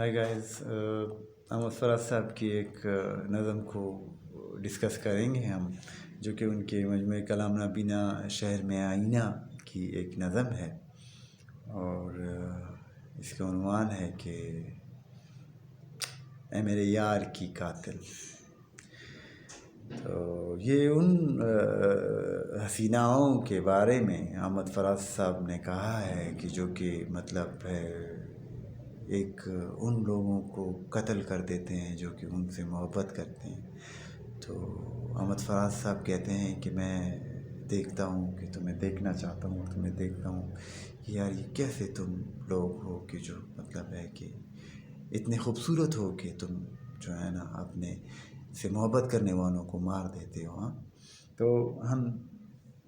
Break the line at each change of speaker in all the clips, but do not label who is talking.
Hi guys, Ahmad Faraz साहब की एक नज़म को डिस्कस करेंगे हम, जो कि उनके मजमूए कलाम नबीना शहर में आईना की एक नज़म है। और इसका उन्वान है कि ए मेरे यार की कातिल। तो ये उन हसीनाओं के बारे में अहमद फराज साहब ने कहा है कि जो कि मतलब है एक उन लोगों को कत्ल कर देते हैं जो कि उनसे मोहब्बत करते हैं। तो अहमद फराज साहब कहते हैं कि मैं देखता हूँ कि तुम्हें देखना चाहता हूँ, तुम्हें देखता हूँ कि यार ये कैसे तुम लोग हो कि जो मतलब है कि इतने खूबसूरत हो कि तुम जो है ना अपने से मोहब्बत करने वालों को मार देते हो। हाँ, तो हम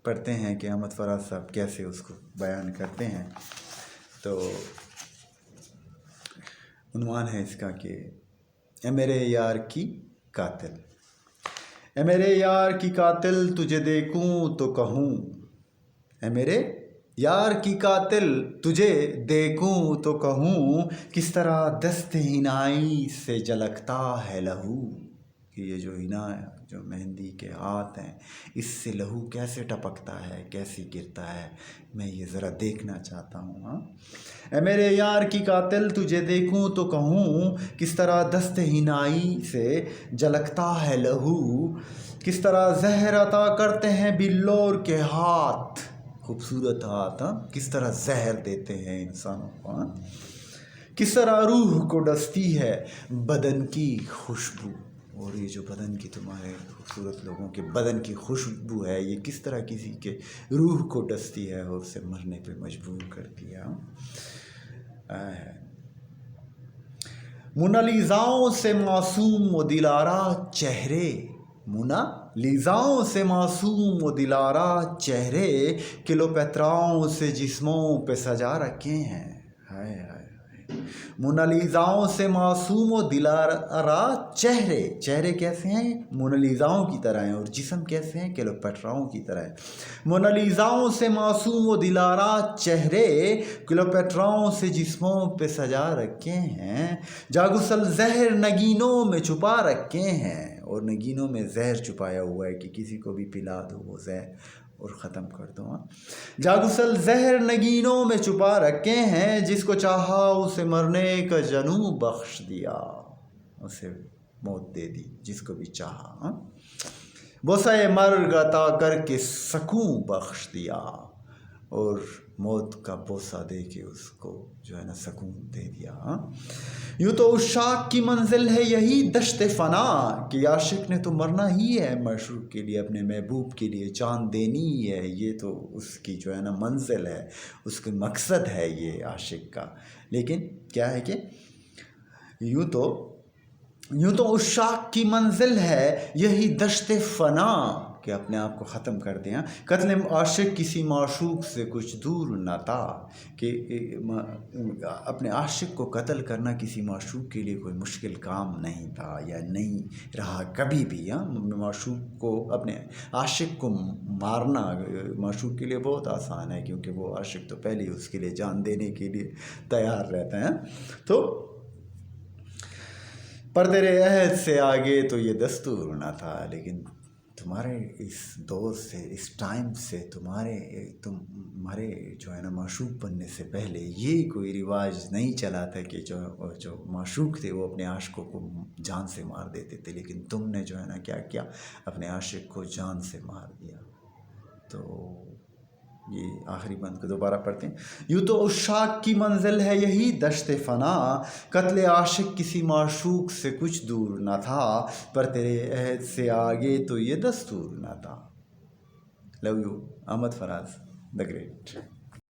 पढ़ते हैं कि अहमद फराज साहब कैसे उसको बयान करते हैं। तो उन्वान है इसका कि ए मेरे यार की कातिल। ए मेरे यार की कातिल तुझे देखूं तो कहूँ, ए मेरे यार की कातिल तुझे देखूं तो कहूँ, किस तरह दस्त हिनाई से झलकता है लहू। कि ये जो हिना है, जो मेहंदी के हाथ हैं, इससे लहू कैसे टपकता है, कैसे गिरता है, मैं ये ज़रा देखना चाहता हूँ। हाँ, ए मेरे यार की कातिल तुझे देखूं तो कहूँ, किस तरह दस्त हिनाई से झलकता है लहू। किस तरह जहर अता करते हैं बिल्लोर के हाथ, खूबसूरत हाथ। हाँ, किस तरह जहर देते हैं इंसानों को। हाँ, किस तरह रूह को डसती है बदन की खुशबू। और ये जो बदन की तुम्हारे खूबसूरत लोगों के बदन की खुशबू है, ये किस तरह किसी के रूह को डसती है और उसे मरने पे मजबूर करती है। मोनालिज़ाओं से मासूम व दिलारा चेहरे, मोनालिज़ाओं से मासूम व दिलारा चेहरे, क्लियोपेट्राओं से जिस्मों पे सजा रखे हैं। हाय हाय, मोनालिज़ाओं से मासूम व दिलारा चेहरे, चेहरे कैसे हैं मोनालिज़ाओं की तरह हैं और जिस्म कैसे हैं क्लियोपेट्राओं की तरह है। मोनालिज़ाओं से मासूम व दिलारा चेहरे, क्लियोपेट्राओं से जिस्मों पे सजा रखे हैं। जागुसल जहर नगीनों में छुपा रखे हैं, और नगीनों में जहर छुपाया हुआ है कि किसी को भी पिला दो वो जहर और ख़त्म कर दो। हाँ, जागुसल जहर नगीनों में छुपा रखे हैं, जिसको चाहा उसे मरने का जनू बख्श दिया, उसे मौत दे दी जिसको भी चाहा। हाँ, बोसाए मर्ग अता करके सकून बख्श दिया, और मौत का बोसा दे के उसको जो है ना सकून दे दिया। हाँ, यूँ तो उस शाख की मंजिल है यही दश्त फना, कि आशिक ने तो मरना ही है मशरूक के लिए, अपने महबूब के लिए जान देनी ही है। ये तो उसकी जो है ना मंजिल है, उसका मकसद है ये आशिक का। लेकिन क्या है कि यूँ तो उस शाख की मंजिल है यही दश्त फना, कि अपने आप को ख़त्म कर दें। कत्ल आशिक किसी माशूक से कुछ दूर न था, कि अपने आशिक को कत्ल करना किसी माशूक के लिए कोई मुश्किल काम नहीं था या नहीं रहा कभी भी। हाँ, माशूक को, अपने आशिक को मारना माशूक के लिए बहुत आसान है, क्योंकि वो आशिक तो पहले ही उसके लिए जान देने के लिए तैयार रहता है। तो पर तेरे अहद से आगे तो ये दस्तूर ना था, लेकिन तुम्हारे इस दौर से, इस टाइम से, तुम्हारे जो है ना माशूक बनने से पहले ये कोई रिवाज नहीं चला था कि जो माशूक थे वो अपने आशिकों को जान से मार देते थे। लेकिन तुमने जो है ना क्या किया, अपने आशिक को जान से मार दिया। तो ये आखिरी बंद को दोबारा पढ़ते हैं। यूँ तो उस शाख की मंजिल है यही दश्त फना, कत्ल आशिक किसी माशूक से कुछ दूर न था, पर तेरे अहद से आगे तो ये दस्तूर न था। Love you, Ahmad Faraz the great.